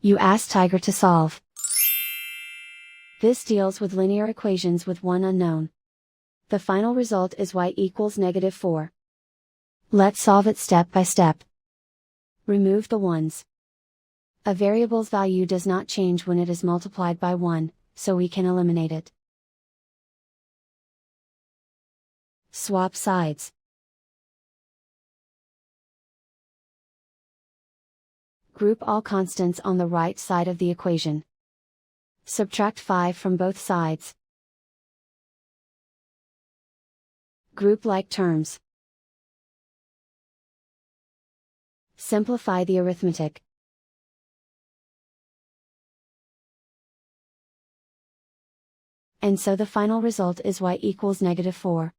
You ask Tiger to solve. This deals with linear equations with one unknown. The final result is y equals -4. Let's solve it step by step. Remove the ones. A variable's value does not change when it is multiplied by 1, so we can eliminate it. Swap sides. Group all constants on the right side of the equation. Subtract 5 from both sides. Group like terms. Simplify the arithmetic. And so the final result is y equals -4.